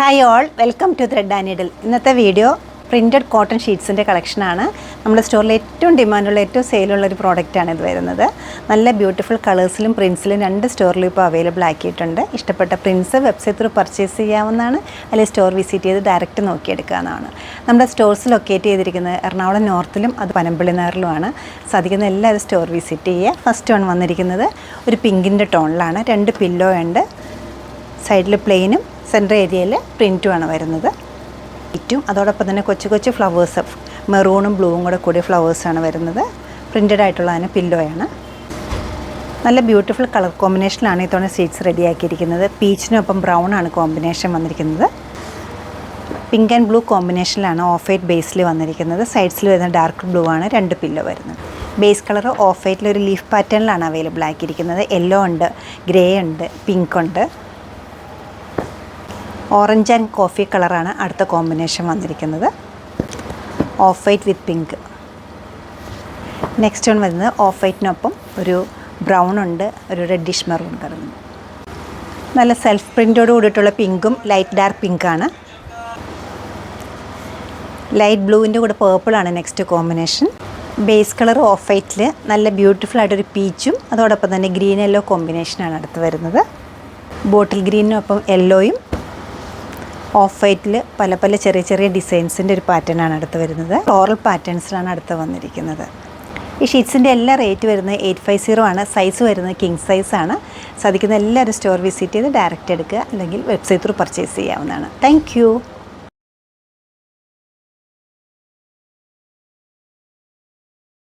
Hi all, welcome to thread and needle. ഇന്നത്തെ video printed cotton ഷീറ്റ്സിൻ്റെ കളക്ഷനാണ്. നമ്മുടെ സ്റ്റോറിൽ ഏറ്റവും ഡിമാൻഡുള്ള ഏറ്റവും സെയിലുള്ളൊരു പ്രോഡക്റ്റാണ് ഇത് വരുന്നത്. നല്ല ബ്യൂട്ടിഫുൾ കളേഴ്സിലും പ്രിൻസിലും രണ്ട് സ്റ്റോറിലും ഇപ്പോൾ അവൈലബിൾ ആക്കിയിട്ടുണ്ട്. ഇഷ്ടപ്പെട്ട പ്രിൻസ് വെബ്സൈറ്റ് ത്രൂ പർച്ചേസ് ചെയ്യാവുന്നതാണ്, അല്ലെങ്കിൽ സ്റ്റോർ വിസിറ്റ് ചെയ്ത് ഡയറക്റ്റ് നോക്കിയെടുക്കാവുന്നതാണ്. നമ്മുടെ സ്റ്റോർസ് ലൊക്കേറ്റ് ചെയ്തിരിക്കുന്നത് എറണാകുളം നോർത്തിലും അത് പനമ്പള്ളി നഗറിലുമാണ്. സാധിക്കുന്ന എല്ലാവരും സ്റ്റോർ വിസിറ്റ് ചെയ്യുക. ഫസ്റ്റ് വൺ വന്നിരിക്കുന്നത് ഒരു പിങ്കിൻ്റെ ടോണിലാണ്. 2 പില്ലോ ഉണ്ട്. സൈഡിൽ പ്ലെയിനും സെൻറ്റർ ഏരിയയിൽ പ്രിൻറ്റുമാണ് വരുന്നത്. ഇറ്റും അതോടൊപ്പം തന്നെ കൊച്ചു കൊച്ചു ഫ്ലവേഴ്സ്, മെറൂണും ബ്ലൂവും കൂടി ഫ്ലവേഴ്സാണ് വരുന്നത്. പ്രിൻറ്റഡ് ആയിട്ടുള്ളതിന് പില്ലോയാണ്. നല്ല ബ്യൂട്ടിഫുൾ കളർ കോമ്പിനേഷനിലാണ് ഇത്തവണ ഷീറ്റ്സ് റെഡിയാക്കിയിരിക്കുന്നത്. പീച്ചിനൊപ്പം ബ്രൗൺ ആണ് കോമ്പിനേഷൻ വന്നിരിക്കുന്നത്. പിങ്ക് ആൻഡ് ബ്ലൂ കോമ്പിനേഷനിലാണ് ഓഫ് വൈറ്റ് ബേസിൽ വന്നിരിക്കുന്നത്. സൈഡ്സിൽ വരുന്ന ഡാർക്ക് ബ്ലൂ ആണ് 2 പില്ലോ വരുന്നത്. ബേസ് കളർ ഓഫ് വൈറ്റിൽ ഒരു ലീഫ് പാറ്റേണിലാണ് അവൈലബിൾ ആക്കിയിരിക്കുന്നത്. യെല്ലോ ഉണ്ട്, ഗ്രേ ഉണ്ട്, പിങ്ക് ഉണ്ട്. ഓറഞ്ച് ആൻഡ് കോഫി കളറാണ് അടുത്ത കോമ്പിനേഷൻ വന്നിരിക്കുന്നത്. Of white with pink. Next one വരുന്നത് ഓഫ് വൈറ്റിനൊപ്പം ഒരു ബ്രൗൺ ഉണ്ട്, ഒരു റെഡിഷ് മെറൂൺ കളറും. നല്ല സെൽഫ് പ്രിൻറ്റോട് കൂടിയിട്ടുള്ള പിങ്കും ലൈറ്റ് ഡാർക്ക് പിങ്കാണ്. ലൈറ്റ് ബ്ലൂവിൻ്റെ കൂടെ പേർപ്പിളാണ് next combination. Base colour off വൈറ്റിൽ നല്ല ബ്യൂട്ടിഫുൾ ആയിട്ടൊരു പീച്ചും അതോടൊപ്പം തന്നെ ഗ്രീൻ യെല്ലോ കോമ്പിനേഷനാണ് അടുത്ത് വരുന്നത്. ബോട്ടിൽ ഗ്രീനിനൊപ്പം യെല്ലോയും ഓഫ് വൈറ്റിൽ പല പല ചെറിയ ചെറിയ ഡിസൈൻസിൻ്റെ ഒരു പാറ്റേണാണ് അടുത്ത് വരുന്നത്. ഫ്ലോറൽ പാറ്റേൺസിലാണ് അടുത്ത് വന്നിരിക്കുന്നത്. ഈ ഷീറ്റ്സിൻ്റെ എല്ലാ റേറ്റ് വരുന്നത് 850 ആണ്. സൈസ് വരുന്നത് കിങ് സൈസാണ്. സാധിക്കുന്ന എല്ലാവരും സ്റ്റോർ വിസിറ്റ് ചെയ്ത് ഡയറക്റ്റ് എടുക്കുക, അല്ലെങ്കിൽ വെബ്സൈറ്റ് ത്രൂ പർച്ചേസ് ചെയ്യാവുന്നതാണ്. താങ്ക്